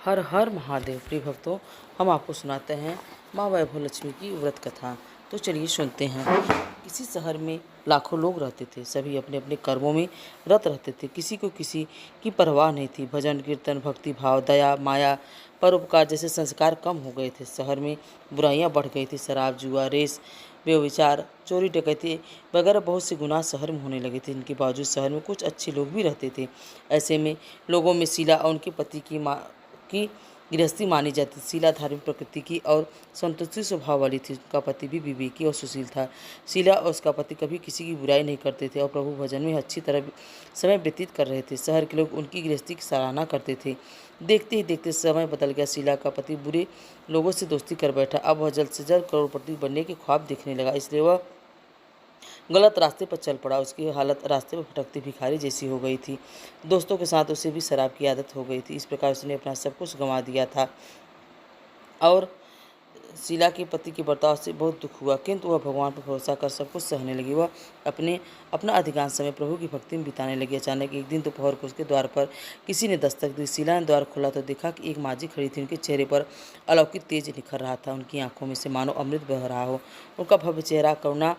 हर हर महादेव। प्रिय भक्तों, हम आपको सुनाते हैं माँ वैभव लक्ष्मी की व्रत कथा। तो चलिए सुनते हैं। किसी शहर में लाखों लोग रहते थे। सभी अपने अपने कर्मों में रत रहते थे। किसी को किसी की परवाह नहीं थी। भजन कीर्तन, भक्ति भाव, दया, माया, परोपकार जैसे संस्कार कम हो गए थे। शहर में बुराइयां बढ़ गई थी। शराब, जुआ, रेस, व्यभिचार, चोरी, डकैती वगैरह बहुत से गुनाह शहर में होने लगे थे। इनके बावजूद शहर में कुछ अच्छे लोग भी रहते थे। ऐसे में लोगों में शीला और उनके पति की गृहस्थी मानी जाती थी। शीला धार्मिक प्रकृति की और संतुष्टि स्वभाव वाली थी। उसका पति भी विवेकी और सुशील था। शीला और उसका पति कभी किसी की बुराई नहीं करते थे और प्रभु भजन में अच्छी तरह समय व्यतीत कर रहे थे। शहर के लोग उनकी गृहस्थी की सराहना करते थे। देखते ही देखते समय बदल गया। शीला का पति बुरे लोगों से दोस्ती कर बैठा। अब वह जल्द से जल्द करोड़पति बनने के ख्वाब देखने लगा, इसलिए वह गलत रास्ते पर चल पड़ा। उसकी हालत रास्ते पर भटकती भिखारी जैसी हो गई थी। दोस्तों के साथ उसे भी शराब की आदत हो गई थी। इस प्रकार उसने अपना सब कुछ गंवा दिया था और शीला के पति के बर्ताव से बहुत दुख हुआ, किंतु वह भगवान पर भरोसा कर सब कुछ सहने लगी। वह अपना अधिकांश समय प्रभु की भक्ति में बिताने लगी। अचानक एक दिन दोपहर को उसके द्वार पर किसी ने दस्तक दी। शीला ने द्वार खोला तो देखा कि एक माझी खड़ी थी। उनके चेहरे पर अलौकिक तेज निखर रहा था। उनकी आंखों में से मानो अमृत बह रहा हो। उनका भव्य चेहरा करुणा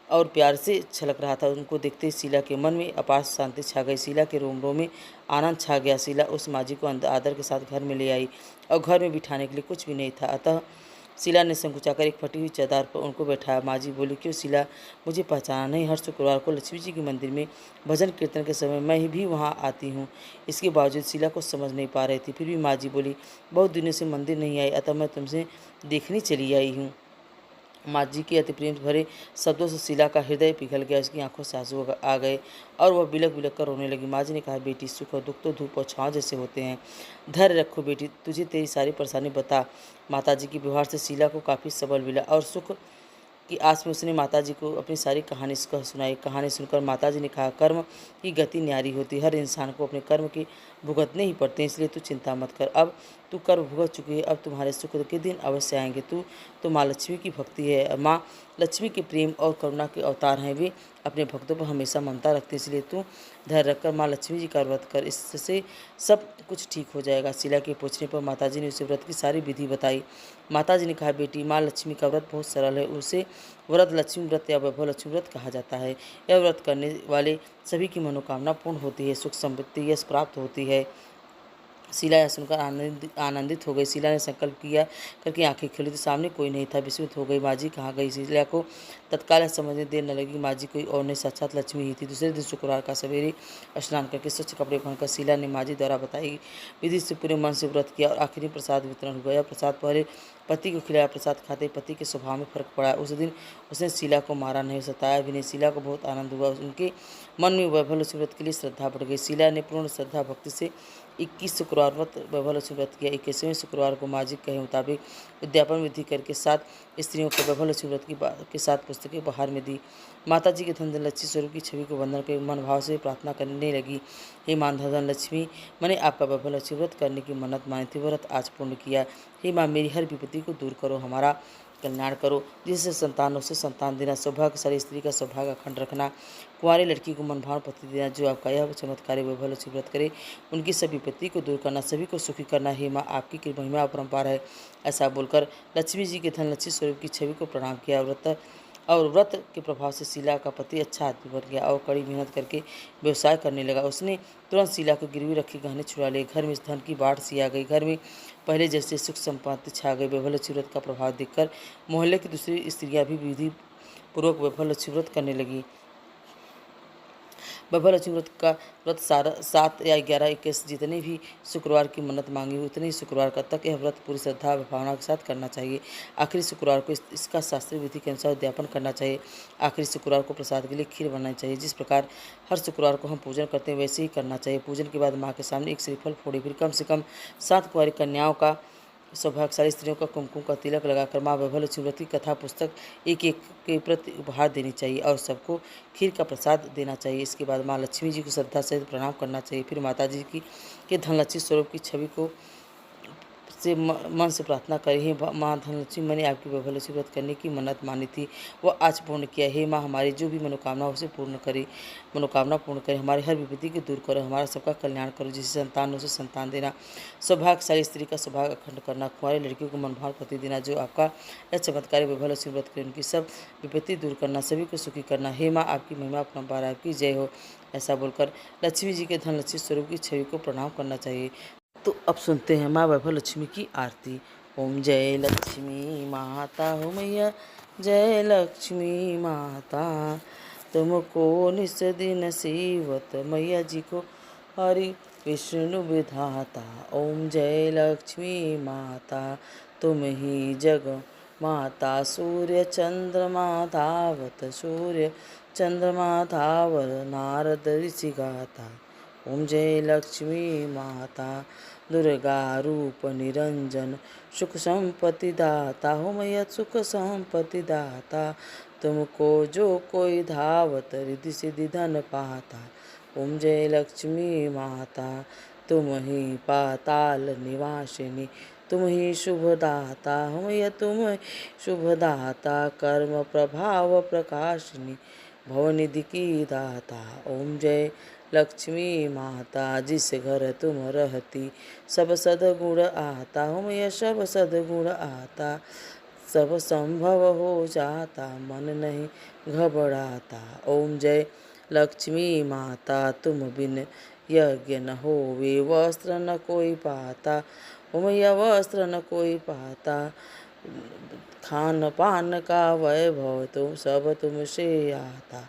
और प्यार से छलक रहा था। उनको देखते ही शीला के मन में अपार शांति छा गई। शीला के रोम रोम में आनंद छा गया। शीला उस माझी को आदर के साथ घर में ले आई और घर में बिठाने के लिए कुछ भी नहीं था। अतः शीला ने संकुचाकर एक फटी हुई चादर पर उनको बैठाया। माझी बोली, क्यों शीला, मुझे पहचाना नहीं? हर शुक्रवार को लक्ष्मी जी के मंदिर में भजन कीर्तन के समय मैं भी वहाँ आती हूँ। इसके बावजूद शीला को समझ नहीं पा रही थी। फिर भी माझी बोली, बहुत दिनों से मंदिर नहीं आई, अतः मैं तुमसे देखने चली आई हूँ। माँ जी के अति प्रेम भरे शब्दों से शीला का हृदय पिघल गया। उसकी आंखों से आंसू आ गए और वह बिलक बिलक कर रोने लगी। माँ जी ने कहा, बेटी, सुख और दुख तो धूप और छाँव जैसे होते हैं। धैर्य रखो बेटी, तुझे तेरी सारी परेशानी बता। माता जी के व्यवहार से शीला को काफ़ी सबल मिला और सुख की आस में उसने माताजी को अपनी सारी कहानी सुनाई। कहानी सुनकर माताजी ने कहा, कर्म की गति न्यारी होती है। हर इंसान को अपने कर्म के भुगतने ही पड़ते हैं, इसलिए तू चिंता मत कर। अब तू कर्म भुगत चुकी है, अब तुम्हारे सुख के दिन अवश्य आएंगे। तू तो माँ लक्ष्मी की भक्ति है। माँ लक्ष्मी के प्रेम और करुणा के अवतार हैं। वे अपने भक्तों पर हमेशा ममता रखते हैं, इसलिए तू धैर्य रखकर माँ लक्ष्मी जी का व्रत कर, इससे सब कुछ ठीक हो जाएगा। शीला के पूछने पर माताजी ने उसे व्रत की सारी विधि बताई। माताजी ने कहा, बेटी, माँ लक्ष्मी का व्रत बहुत सरल है। उसे व्रत लक्ष्मी व्रत या वैभव लक्ष्मी व्रत कहा जाता है। यह व्रत करने वाले सभी की मनोकामना पूर्ण होती है, सुख समृद्धि यश प्राप्त होती है। शीला यह सुनकर आनंदित हो गई। शीला ने संकल्प किया करके आंखें खोली तो सामने कोई नहीं था। विस्मित हो गई। माँ कहाँ गई? शीला को तत्काल यह समझने देर न लगी। माँ कोई और नहीं, साक्षात लक्ष्मी ही थी। दूसरे दिन शुक्रवार का सवेरे स्नान करके स्वच्छ कपड़े पहनकर शीला ने माँ द्वारा बताई विधि से पूरे मन से व्रत किया और आखिरी प्रसाद वितरण हुआ। यह प्रसाद पहले पति को खिलाया। प्रसाद खाते पति के स्वभाव में फर्क पड़ा। उस दिन उसने शीला को मारा नहीं, सताया भी नहीं। शीला को बहुत आनंद हुआ। उनके मन में वैभव लक्ष्मी व्रत के लिए श्रद्धा बढ़ गई। शीला ने पूर्ण श्रद्धा भक्ति से 21 शुक्रवार वैभव लक्ष्मी व्रत किया। 21वें शुक्रवार को माँ जी के मुताबिक उद्यापन विधि करके 7 स्त्रियों को वैभव लक्ष्मी व्रत के साथ पुस्तकें बाहर में दी। माता जी के धन लक्ष्मी स्वरूप की छवि को वंदन कर मन भाव से प्रार्थना करने लगी, हे माँ धन लक्ष्मी, मैंने आपका वैभव लक्ष्मी व्रत करने की मन्नत मानी थी, व्रत आज पूर्ण किया। हे माँ, मेरी हर विपत्ति को दूर करो, हमारा कल्याण करो, जिससे संतानों से संतान देना, सौभाग्यशाली स्त्री का सौभाग्य अखंड रखना, कुंवारी लड़की को मनभावन पति देना। जो आपका यह चमत्कारी वैभव लक्ष्मी व्रत करे, उनकी सभी विपत्ति को दूर करना, सभी को सुखी करना। हे माँ, आपकी महिमा अपरंपार है। ऐसा बोलकर लक्ष्मी जी के धन लक्ष्मी स्वरूप की छवि को प्रणाम किया। व्रत के प्रभाव से शीला का पति अच्छा आदमी बन गया और कड़ी मेहनत करके व्यवसाय करने लगा। उसने तुरंत शीला को गिरवी रखे गहने छुड़ा लिए। घर में धन की बाढ़ सी आ गई। घर में पहले जैसे सुख संपत्ति छा गई। वैभव लक्ष्मी व्रत का प्रभाव देखकर मोहल्ले की दूसरी स्त्रियां भी विधि पूर्वक वैभव लक्ष्मी व्रत करने लगी। वैभव लक्ष्मी व्रत का व्रत 7 या 11, 21 जितने भी शुक्रवार की मन्नत मांगी उतने ही शुक्रवार तक यह व्रत पूरी श्रद्धा भावना के साथ करना चाहिए। आखिरी शुक्रवार को इसका शास्त्रीय विधि के अनुसार उद्यापन करना चाहिए। आखिरी शुक्रवार को प्रसाद के लिए खीर बनानी चाहिए। जिस प्रकार हर शुक्रवार को हम पूजन करते हैं वैसे ही करना चाहिए। पूजन के बाद माँ के सामने एक श्रीफल फोड़ी, फिर कम से कम 7 कुंवारी कन्याओं का, सौभाग्यशाली स्त्रियों का कुमकुम का तिलक लगाकर माँ वैभव लक्ष्मी व्रत की कथा पुस्तक एक एक के प्रति उपहार देनी चाहिए और सबको खीर का प्रसाद देना चाहिए। इसके बाद माँ लक्ष्मी जी को श्रद्धा सहित प्रणाम करना चाहिए। फिर माता जी के धन लक्ष्मी स्वरूप की छवि को से मन से प्रार्थना करी, हे माँ धनलक्ष्मी, मैंने आपकी वैभवलक्ष्मी व्रत करने की मन्नत मानी थी, वह आज पूर्ण किया। हे माँ, हमारी जो भी मनोकामना उसे पूर्ण करे, मनोकामना पूर्ण करे, हमारे हर विपत्ति को दूर करो, हमारा सबका कल्याण करो, जिसे संतान हो उसे संतान देना, सौभाग्यशाली स्त्री का सौभाग्य अखंड करना, कुंवारी लड़कियों को मनभार पति देना, जो आपका यह चमत्कारी वैभवलक्ष्मी व्रत करे उनकी सब विपत्ति दूर करना, सभी को सुखी करना। हे माँ, आपकी महिमा अपरंपार, आपकी जय हो। ऐसा बोलकर लक्ष्मी जी के धनलक्ष्मी स्वरूप की छवि को प्रणाम करना चाहिए। तो अब सुनते हैं माँ वैभवलक्ष्मी की आरती। ओम जय लक्ष्मी माता हो मैया, जय लक्ष्मी माता, तुमको निस दिन सेवत मैया जी को हरि विष्णु विधाता। ओम जय लक्ष्मी माता, तुम ही जग माता, सूर्य चंद्रमा धावत, सूर्य चंद्रमा धावर, नारद ऋषि गाथा। ओम जय लक्ष्मी माता, दुर्गा रूप निरंजन, सुख संपत्ति दाता हो मैया, सुख संपत्ति दाता, तुमको जो कोई धावत, रिद्धि सिद्धि धन पाता। ओम जय लक्ष्मी माता, तुम ही पाताल निवासिनी, तुम ही शुभदाता हो मैया, तुम ही शुभदाता, कर्म प्रभाव प्रकाशिनी, भवनिधि की दाता। ओम जय लक्ष्मी माता, जिस घर तुम रहती, सब सद्गुण आता हो मैया, सब सद्गुण आता, सब संभव हो जाता, मन नहीं घबराता। ओम जय लक्ष्मी माता, तुम बिन यज्ञ न होवे, वस्त्र न कोई पाता हो मैया, वस्त्र न कोई पाता, खान पान का वैभव तो सब तुमसे आता।